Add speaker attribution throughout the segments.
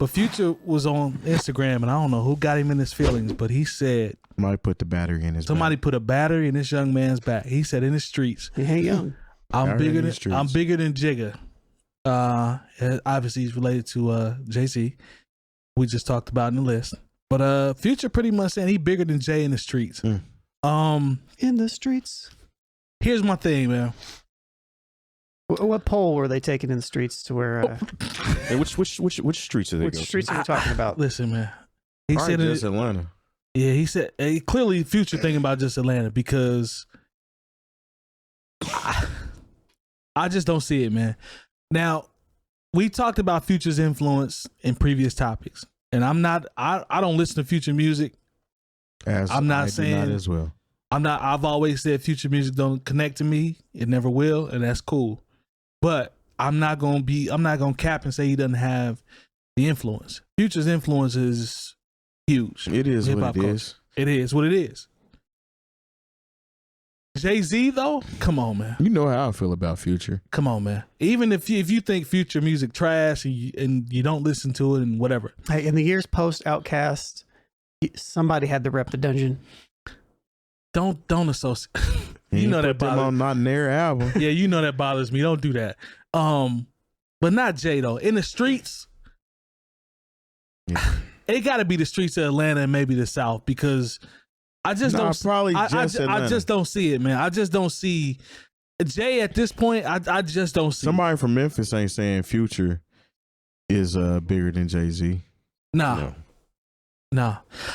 Speaker 1: But Future was on Instagram, and I don't know who got him in his feelings, but he said
Speaker 2: somebody put the battery in his
Speaker 1: somebody put a battery in this young man's back. He said in the streets,
Speaker 3: he ain't young.
Speaker 1: I'm bigger than Jigga. Obviously he's related to Jay-Z. We just talked about in the list. But Future pretty much saying he bigger than Jay in the streets.
Speaker 3: In the streets.
Speaker 1: Here's my thing, man.
Speaker 3: What poll were they taking in the streets to where?
Speaker 4: And which streets are they?
Speaker 3: Which streets are we talking about?
Speaker 1: Listen, man. He said
Speaker 2: just Atlanta.
Speaker 1: Yeah, he said clearly Future thinking about just Atlanta because I just don't see it, man. Now, we talked about Future's influence in previous topics, and I don't listen to Future music. I'm not saying
Speaker 2: as well.
Speaker 1: I've always said Future music don't connect to me. It never will, and that's cool. But I'm not gonna cap and say he doesn't have the influence. Future's influence is huge.
Speaker 2: It is what it is.
Speaker 1: It is what it is. Jay-Z though, come on, man.
Speaker 2: You know how I feel about Future.
Speaker 1: Come on, man. Even if you think Future music trash and you don't listen to it and whatever.
Speaker 3: Hey, in the years post Outkast, somebody had to rep the dungeon.
Speaker 1: Don't associate. You know that
Speaker 2: put them on not their album.
Speaker 1: Yeah, you know that bothers me. Don't do that. But not Jay though. In the streets, it got to be the streets of Atlanta and maybe the South because I just don't.
Speaker 2: Probably
Speaker 1: I just don't see it, man. I just don't see Jay at this point. I just don't see.
Speaker 2: Somebody from Memphis ain't saying Future is bigger than Jay-Z.
Speaker 1: Nah.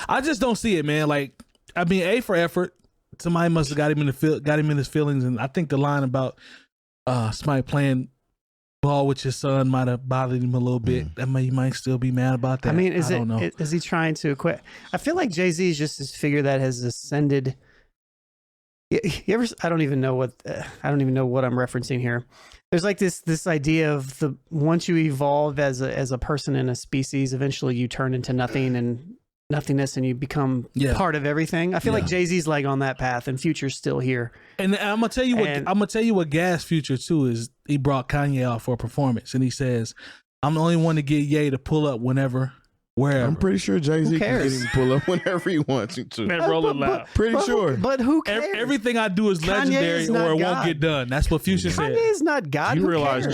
Speaker 1: I just don't see it, man. Like, I mean, A for effort. Somebody must have got him in his feelings, and I think the line about somebody playing ball with your son might have bothered him a little bit. He might still be mad about that.
Speaker 3: I mean,
Speaker 1: I don't know.
Speaker 3: Is he trying to quit? I feel like Jay-Z is just this figure that has ascended. You ever? I don't even know what I'm referencing here. There's like this idea of once you evolve as a person in a species, eventually you turn into nothing and nothingness, and you become part of everything. I feel like Jay-Z's like on that path, and Future's still here. And
Speaker 1: I'm gonna tell you what gas Future too is. He brought Kanye out for a performance, and he says, "I'm the only one to get Ye to pull up whenever, wherever."
Speaker 2: I'm pretty sure Jay-Z can get him to pull up whenever he wants him to.
Speaker 1: Man, roll it loud.
Speaker 2: Pretty sure.
Speaker 3: But who cares?
Speaker 1: Everything I do is legendary, or it won't get done. That's what Future said.
Speaker 3: Kanye is not God.
Speaker 4: You realize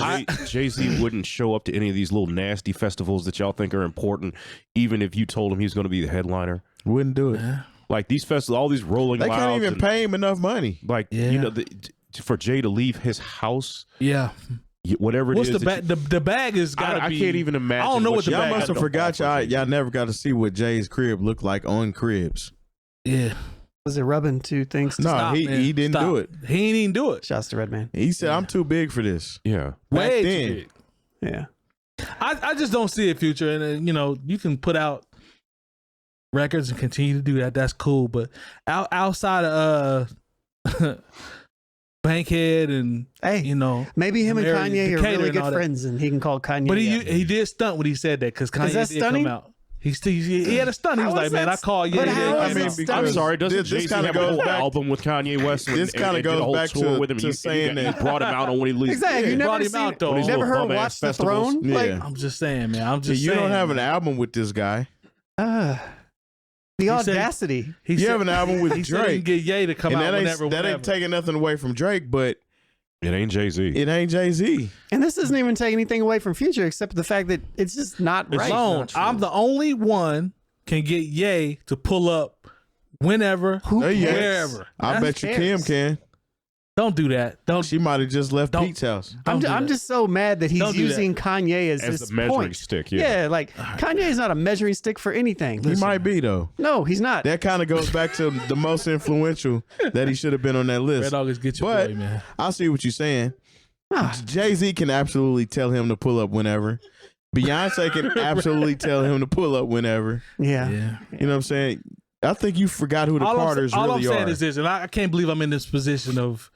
Speaker 4: Jay-Z wouldn't show up to any of these little nasty festivals that y'all think are important, even if you told him he was going to be the headliner.
Speaker 2: Wouldn't do it.
Speaker 4: Like these festivals, all these Rolling Louds.
Speaker 2: They can't even pay him enough money.
Speaker 4: Like, you know, for Jay to leave his house.
Speaker 1: Yeah.
Speaker 4: Whatever it is.
Speaker 1: What's the bag is gotta be.
Speaker 4: I can't even imagine.
Speaker 1: I don't know what the
Speaker 2: y'all
Speaker 1: bag.
Speaker 2: must have forgot y'all never got to see what Jay's crib looked like on Cribs.
Speaker 1: Yeah.
Speaker 3: Was it rubbing two things?
Speaker 2: No, he didn't do it.
Speaker 1: He ain't even do it.
Speaker 3: Shouts to Redman.
Speaker 2: He said, "I'm too big for this."
Speaker 4: Yeah.
Speaker 1: Way
Speaker 2: Back then.
Speaker 1: too big.
Speaker 3: Yeah.
Speaker 1: I just don't see it, Future. And you can put out records and continue to do that. That's cool. But outside of Bankhead and
Speaker 3: maybe him and Kanye are really good
Speaker 1: and
Speaker 3: friends, and he can call Kanye.
Speaker 1: But he did stunt when he said that because Kanye did come out. He had a stunt. He was like, "Man, I call you."
Speaker 4: I'm sorry. Doesn't Jay-Z have a whole album with Kanye West?
Speaker 2: This kind of goes back to saying that
Speaker 4: he brought him out on when he leaves.
Speaker 3: Exactly. You
Speaker 1: brought him out though.
Speaker 3: You never heard Watch the Throne?
Speaker 2: Yeah.
Speaker 1: I'm just saying, man.
Speaker 2: You don't have an album with this guy.
Speaker 3: The audacity.
Speaker 2: You have an album with Drake.
Speaker 1: Said he can get Ye to come out whenever.
Speaker 2: That ain't taking nothing away from Drake, but
Speaker 4: it ain't Jay-Z.
Speaker 2: It ain't Jay-Z.
Speaker 3: And this doesn't even take anything away from Future, except the fact that it's just not right.
Speaker 1: I'm the only one can get Ye to pull up whenever, wherever.
Speaker 2: I bet you Kim can.
Speaker 1: Don't do that.
Speaker 2: She might have just left Pete's house.
Speaker 3: I'm just so mad that he's using Kanye as this
Speaker 4: the measuring
Speaker 3: point.
Speaker 4: stick.
Speaker 3: Yeah, like Kanye is not a measuring stick for anything.
Speaker 2: He might be though.
Speaker 3: No, he's not.
Speaker 2: That kind of goes back to the most influential that he should have been on that list.
Speaker 1: Red August, get your boy, man.
Speaker 2: I see what you're saying. Jay-Z can absolutely tell him to pull up whenever. Beyonce can absolutely tell him to pull up whenever.
Speaker 3: Yeah.
Speaker 2: You know what I'm saying? I think you forgot who the Carters really are. All I'm saying
Speaker 1: is this, and I can't believe I'm in this position of,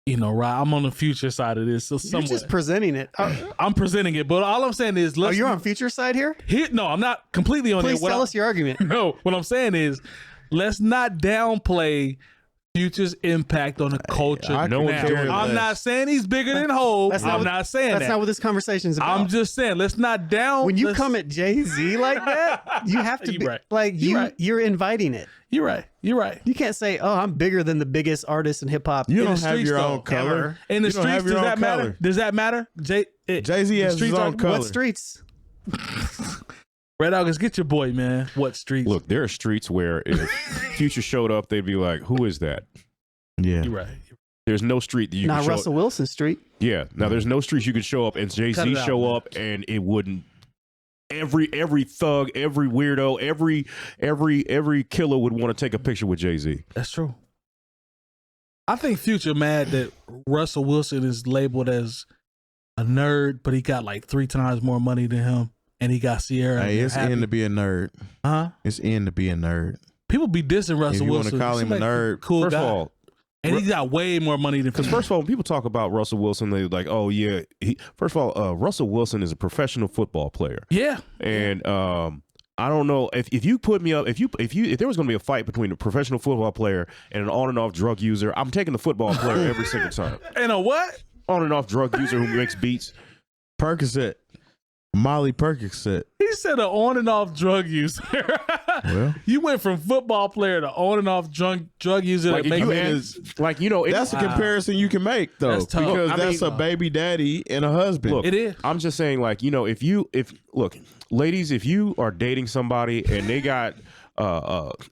Speaker 1: right, I'm on the Future side of this. So
Speaker 3: You're just presenting it.
Speaker 1: I'm presenting it, but all I'm saying is,
Speaker 3: you're on Future side here?
Speaker 1: No, I'm not completely on it.
Speaker 3: Please tell us your argument.
Speaker 1: No, what I'm saying is, let's not downplay Future's impact on the culture.
Speaker 2: I
Speaker 4: No
Speaker 2: could
Speaker 4: one's
Speaker 2: care
Speaker 4: doing
Speaker 1: I'm
Speaker 2: less.
Speaker 1: not saying he's bigger than Hov.
Speaker 3: That's not
Speaker 1: I'm
Speaker 3: what-
Speaker 1: not saying
Speaker 3: That's
Speaker 1: that.
Speaker 3: not what this conversation's about.
Speaker 1: I'm just saying, let's not down.
Speaker 3: when you
Speaker 1: let's-
Speaker 3: come at Jay-Z like that, you have to
Speaker 1: You
Speaker 3: be
Speaker 1: right.
Speaker 3: like
Speaker 1: You right.
Speaker 3: you're inviting it.
Speaker 1: You're right. You're right.
Speaker 3: You can't say, "Oh, I'm bigger than the biggest artist in hip hop."
Speaker 2: You
Speaker 1: In
Speaker 2: don't
Speaker 1: the
Speaker 2: have
Speaker 1: streets,
Speaker 2: your
Speaker 1: though,
Speaker 2: own color.
Speaker 3: ever.
Speaker 1: In the
Speaker 2: You don't
Speaker 1: streets,
Speaker 2: have your
Speaker 1: does
Speaker 2: own
Speaker 1: that matter?
Speaker 2: color.
Speaker 1: Does that matter?
Speaker 2: Jay-Z
Speaker 1: the
Speaker 2: has his
Speaker 1: streets
Speaker 2: own
Speaker 1: argument?
Speaker 2: color.
Speaker 3: What streets?
Speaker 1: Red August, get your boy, man. What streets?
Speaker 4: Look, there are streets where if Future showed up, they'd be like, "Who is that?"
Speaker 2: Yeah.
Speaker 1: You're right.
Speaker 4: There's no street that you
Speaker 3: Not
Speaker 4: can show
Speaker 3: Russell Wilson Street.
Speaker 4: Yeah. Now there's no streets you could show up and
Speaker 1: Cut
Speaker 4: Jay-Z
Speaker 1: it out,
Speaker 4: show
Speaker 1: man.
Speaker 4: up and it wouldn't. Every thug, every weirdo, every killer would want to take a picture with Jay-Z.
Speaker 1: That's true. I think Future mad that Russell Wilson is labeled as a nerd, but he got like 3 times more money than him, and he got Sierra.
Speaker 2: Hey, it's in to be a nerd.
Speaker 1: Huh?
Speaker 2: It's in to be a nerd.
Speaker 1: People be dissing Russell
Speaker 2: If you want
Speaker 1: Wilson.
Speaker 2: to call him a
Speaker 1: Seem like
Speaker 2: nerd,
Speaker 1: cool
Speaker 4: First
Speaker 1: guy.
Speaker 4: of all,
Speaker 1: and he got way more money than.
Speaker 4: because first of all, when people talk about Russell Wilson, they're like, "Oh yeah." First of all, Russell Wilson is a professional football player,
Speaker 1: Yeah,
Speaker 4: and I don't know if you put me up if there was going to be a fight between a professional football player and an on and off drug user, I'm taking the football player every single time.
Speaker 1: and a what?
Speaker 4: On and off drug user who makes beats.
Speaker 2: Percocet. Molly Percocet.
Speaker 1: He said an on and off drug user.
Speaker 2: Well,
Speaker 1: You went from football player to on and off drug user.
Speaker 4: Like,
Speaker 1: that
Speaker 4: if
Speaker 1: make
Speaker 4: you
Speaker 1: sense.
Speaker 4: ask, like you know,
Speaker 2: that's a
Speaker 1: Wow.
Speaker 2: comparison you can make, though,
Speaker 1: That's tough.
Speaker 2: because
Speaker 4: I
Speaker 2: that's
Speaker 4: mean,
Speaker 2: a baby daddy and a husband.
Speaker 4: Look,
Speaker 1: It is.
Speaker 4: I'm just saying, like, you know, if look, ladies, if you are dating somebody and they got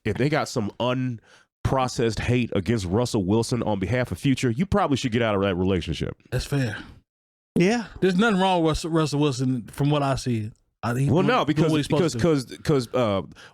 Speaker 4: if they got some unprocessed hate against Russell Wilson on behalf of Future, you probably should get out of that relationship.
Speaker 1: That's fair.
Speaker 3: Yeah.
Speaker 1: There's nothing wrong with Russell Wilson from what I see.
Speaker 4: Well, no, because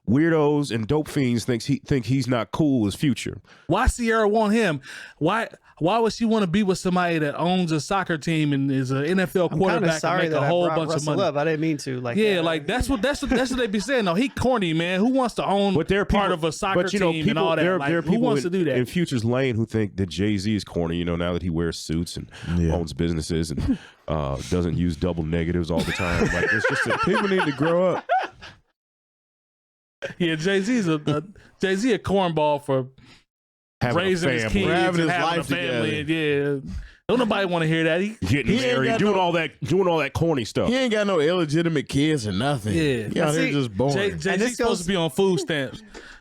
Speaker 4: weirdos and dope fiends think he's not cool as Future.
Speaker 1: why Sierra want him? Why would she want to be with somebody that owns a soccer team and is an NFL
Speaker 3: I'm kind
Speaker 1: quarterback
Speaker 3: of sorry
Speaker 1: and
Speaker 3: that
Speaker 1: make a
Speaker 3: I
Speaker 1: whole
Speaker 3: brought
Speaker 1: bunch of
Speaker 3: Russell
Speaker 1: money?
Speaker 3: up. I didn't mean to. Like,
Speaker 1: Yeah, like that's what they be saying. No, he corny, man. Who wants to own
Speaker 4: But there are
Speaker 1: part
Speaker 4: people,
Speaker 1: of a soccer
Speaker 4: but, you know,
Speaker 1: team
Speaker 4: people,
Speaker 1: and all that?
Speaker 4: There,
Speaker 1: Like,
Speaker 4: there are
Speaker 1: who
Speaker 4: people
Speaker 1: wants
Speaker 4: in,
Speaker 1: to do that?
Speaker 4: in Future's lane who think that Jay-Z is corny. You know, now that he wears suits and
Speaker 2: Yeah.
Speaker 4: owns businesses and doesn't use double negatives all the time. Like it's just
Speaker 2: People need to grow up.
Speaker 1: Yeah, Jay-Z's a cornball for
Speaker 4: having
Speaker 1: raising
Speaker 4: a
Speaker 1: his
Speaker 4: family.
Speaker 1: kids
Speaker 2: Having
Speaker 1: and
Speaker 2: his
Speaker 1: having a
Speaker 2: life
Speaker 1: family. And, yeah, don't nobody want to hear that.
Speaker 4: Getting
Speaker 2: He ain't
Speaker 4: married,
Speaker 2: got
Speaker 4: doing
Speaker 2: no-
Speaker 4: all that corny stuff.
Speaker 2: He ain't got no illegitimate kids or nothing.
Speaker 1: Yeah.
Speaker 2: He out
Speaker 3: See,
Speaker 2: here just born.
Speaker 1: Jay-Z's
Speaker 3: this
Speaker 1: supposed
Speaker 3: goes-
Speaker 1: to be on food stamps.